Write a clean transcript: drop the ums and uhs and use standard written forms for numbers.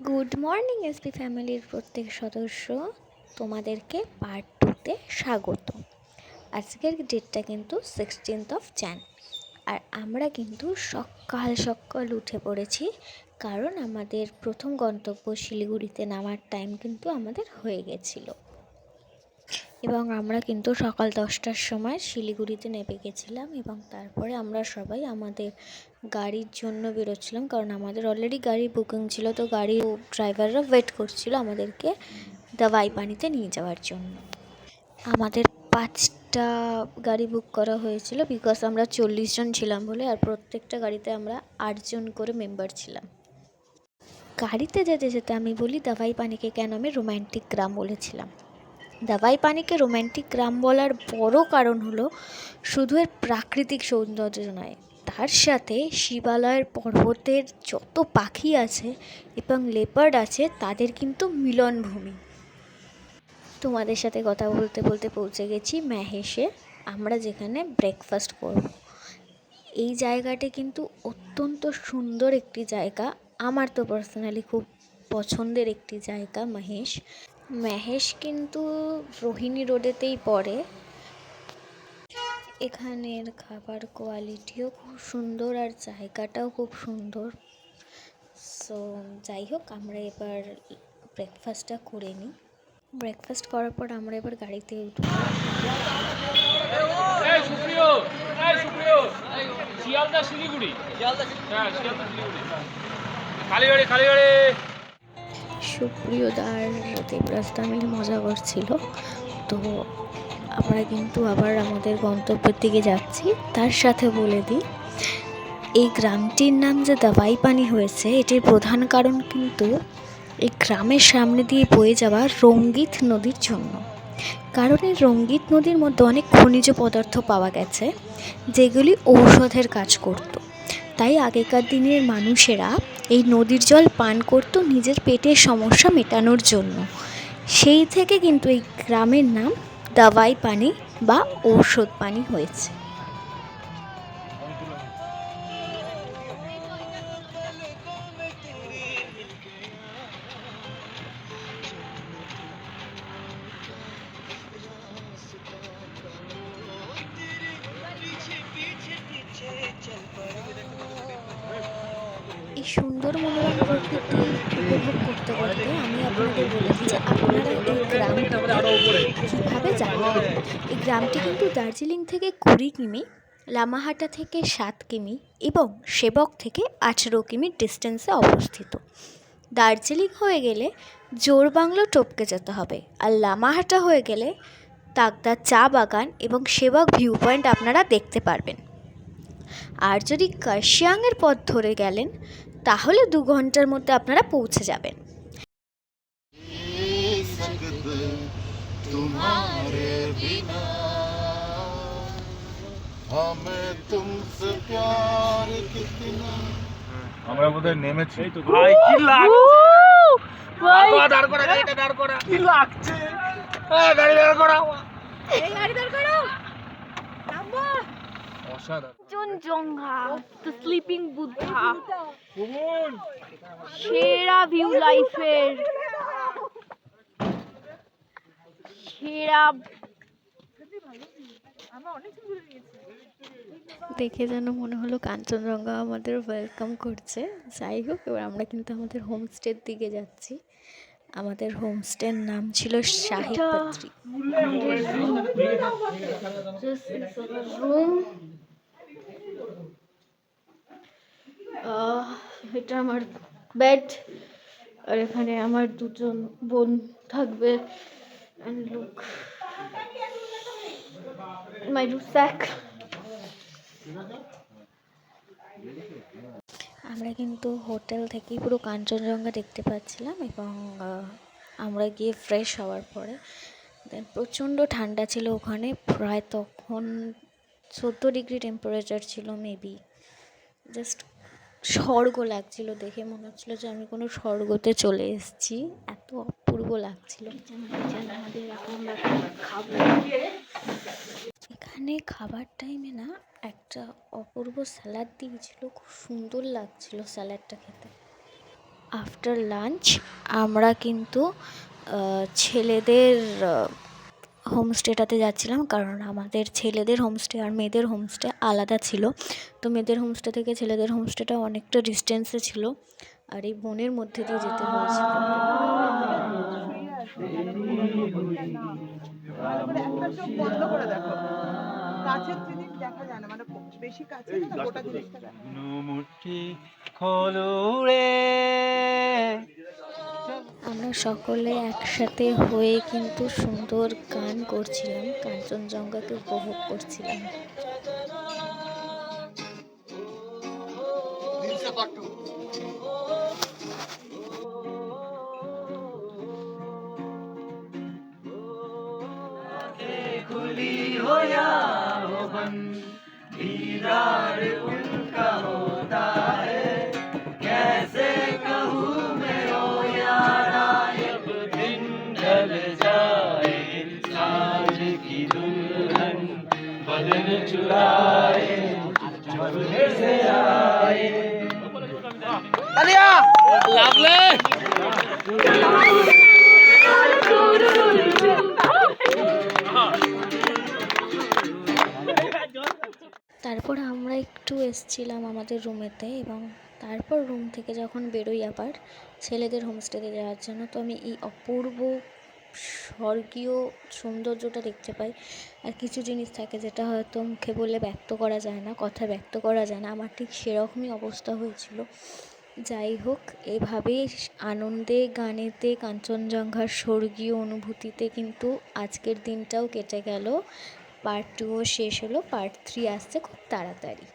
Good morning SP ফ্যামিলির প্রত্যেক সদস্য, তোমাদেরকে পার্ট 2তে স্বাগত। আজকের ডেটটা কিন্তু 16 জানুয়ারি, আর আমরা কিন্তু সকাল সকাল উঠে পড়েছি, কারণ আমাদের প্রথম গন্তব্য শিলিগুড়িতে নামার টাইম কিন্তু আমাদের হয়ে গেছিলো এবং আমরা কিন্তু সকাল 10টার সময় শিলিগুড়িতে নেমে গেছিলাম এবং তারপরে আমরা সবাই আমাদের গাড়ির জন্য বেরোচ্ছিলাম, কারণ আমাদের অলরেডি গাড়ি বুকিং ছিল। তো গাড়ি ড্রাইভাররা ওয়েট করছিল আমাদেরকে দাওয়াই পানিতে নিয়ে যাওয়ার জন্য। আমাদের 5টা গাড়ি বুক করা হয়েছিল, বিকজ আমরা 40 জন ছিলাম বলে, আর প্রত্যেকটা গাড়িতে আমরা 8 জন করে মেম্বার ছিলাম। গাড়িতে যেতে যেতে আমি বলি দাওয়াই পানিকে কেন আমি রোম্যান্টিক গ্রাম বলেছিলাম। দাওয়াই পানিকে রোম্যান্টিক গ্রাম বলার বড় কারণ হলো শুধু এর প্রাকৃতিক সৌন্দর্য নয়, তার সাথে শিবালয়ের পর্বতের যত পাখি আছে এবং লেপার্ড আছে তাদের কিন্তু মিলনভূমি। তোমাদের সাথে কথা বলতে বলতে পৌঁছে গেছি ম্যাহেশে, আমরা যেখানে ব্রেকফাস্ট করব। এই জায়গাটি কিন্তু অত্যন্ত সুন্দর একটি জায়গা, আমার তো পার্সোনালি খুব পছন্দের একটি জায়গা ম্যাহেশ কিন্তু রোহিণী রোডেতেই পড়ে। এখানের খাবার কোয়ালিটিও খুব সুন্দর আর জায়গাটাও খুব সুন্দর। সো যাই হোক, আমরা এবার ব্রেকফাস্টটা করে নিই। ব্রেকফাস্ট করার পর আমরা এবার গাড়িতে উঠব। সুপ্রিয়দার দেবরাজদা মিলে মজা করছিল। তো আমরা কিন্তু আবার আমাদের গন্তব্যের দিকে যাচ্ছি। তার সাথে বলে দিই, এই গ্রামটির নাম যে দাওয়াই পানি হয়েছে, এটির প্রধান কারণ কিন্তু এই গ্রামের সামনে দিয়ে বয়ে যাওয়া রঙ্গিত নদীর জন্য। কারণ এই রঙ্গিত নদীর মধ্যে অনেক খনিজ পদার্থ পাওয়া গেছে, যেগুলি ঔষধের কাজ করত। তাই আগেকার দিনের মানুষেরা এই নদীর জল পান করত নিজের পেটের সমস্যা মেটানোর জন্য। সেই থেকে কিন্তু এই গ্রামের নাম দাওয়াই পানি বা ঔষধ পানি হয়েছে। এই সুন্দর মনোরম প্রকৃতি উপভোগ করতে করতে আমি আপনাদের বলে দিই যে আপনারা এই গ্রামটিতে কীভাবে যাবেন। এই গ্রামটি কিন্তু দার্জিলিং থেকে 20 কিমি, লামাহাটা থেকে 7 কিমি এবং সেবক থেকে 18 কিমি ডিস্টেন্সে অবস্থিত। দার্জিলিং হয়ে গেলে জোরবাংলো টপকে যেতে হবে, আর লামাহাটা হয়ে গেলে তাকদা চা বাগান এবং সেবক ভিউ পয়েন্ট আপনারা দেখতে পারবেন। আর যদি কার্শিয়াংয়ের পথ ধরে গেলেন তাহলে 2 ঘন্টার মধ্যে আপনারা পৌঁছে যাবেন। আমরা বোধহয় নেমেছি। ভাই কি লাগছে, দাঁড় করা গাড়িটা, দাঁড় করা। কি লাগছে? গাড়ি দাঁড় করাও, এই গাড়ি দাঁড় করাও, নামবো। অসাধারণ। কাঞ্চনজঙ্ঘা, দ্য স্লিপিং বুদ্ধা, সেরা ভিউ লাইফের সেরা। দেখে যেন মনে হলো কাঞ্চনজঙ্ঘা আমাদের ওয়েলকাম করছে। যাই হোক, এবার আমরা কিন্তু আমাদের হোমস্টের দিকে যাচ্ছি। আমাদের হোমস্টের নাম ছিল শাহী পাত্রি। রুম, এটা আমার বেড, আর এখানে আমার 2জন বোন থাকবে। and look my rucksack. আমরা কিন্তু হোটেল থেকেই পুরো কাঞ্চনজঙ্ঘা দেখতে পাচ্ছিলাম এবং আমরা গিয়ে ফ্রেশ হওয়ার পরে দেন প্রচণ্ড ঠান্ডা ছিল ওখানে, প্রায় তখন 14 ডিগ্রি টেম্পারেচার ছিল মেবি। জাস্ট স্বর্গ লাগছিল, দেখে মনে হচ্ছিলো যে আমি কোনো স্বর্গতে চলে এসেছি, এত অপূর্ব লাগছিল। এখানে খাবার টাইমে না একটা অপূর্ব স্যালাড দিয়েছিল, খুব সুন্দর লাগছিল স্যালাডটা খেতে। আফটার লাঞ্চ আমরা কিন্তু ছেলেদের হোমস্টেটাতে যাচ্ছিলাম, কারণ আমাদের ছেলেদের হোমস্টে আর মেয়েদের হোমস্টে আলাদা ছিল। তো মেয়েদের হোমস্টে থেকে ছেলেদের হোমস্টেটা অনেকটা ডিস্টেন্সে ছিল, আর এই বনের মধ্যে দিয়ে যেতে হয়েছিল। একটা চোখ বন্ধ করে দেখো, কাছের জিনিস দেখা যায় না, মানে বেশি কাছে না, গোটা জিনিসটা দেখা যায়। মুঠি খোলুরে। আমরা সকলে একসাথে হয়ে কিন্তু সুন্দর গান করছিলাম, কাঞ্চনজঙ্ঘাকে উপভোগ করছিলাম। खुली हो या हो बंद, दीदार उनका होता है। कैसे कहूँ मैं ओ यारा, जब दिन ढल जाए साँझ की दुल्हन बदन चुराए, जब फिर से आए। अलिया लागले তারপর আমরা একটু এসছিলাম আমাদের রুমেতে, এবং তারপর রুম থেকে যখন বেরোই আবার ছেলেদের হোমস্টেতে যাওয়ার জন্য, তো আমি এই অপূর্ব স্বর্গীয় সৌন্দর্যটা দেখতে পাই। আর কিছু জিনিস থাকে যেটা হয়তো মুখে বলে ব্যক্ত করা যায় না, কথা ব্যক্ত করা যায় না, আমার ঠিক সেরকমই অবস্থা হয়েছিল। যাই হোক, এভাবেই আনন্দে গানেতে কাঞ্চনজঙ্ঘার স্বর্গীয় অনুভূতিতে কিন্তু আজকের দিনটাও কেটে গেল। পার্ট 2ও শেষ হলো, পার্ট 3 আসছে খুব তাড়াতাড়ি।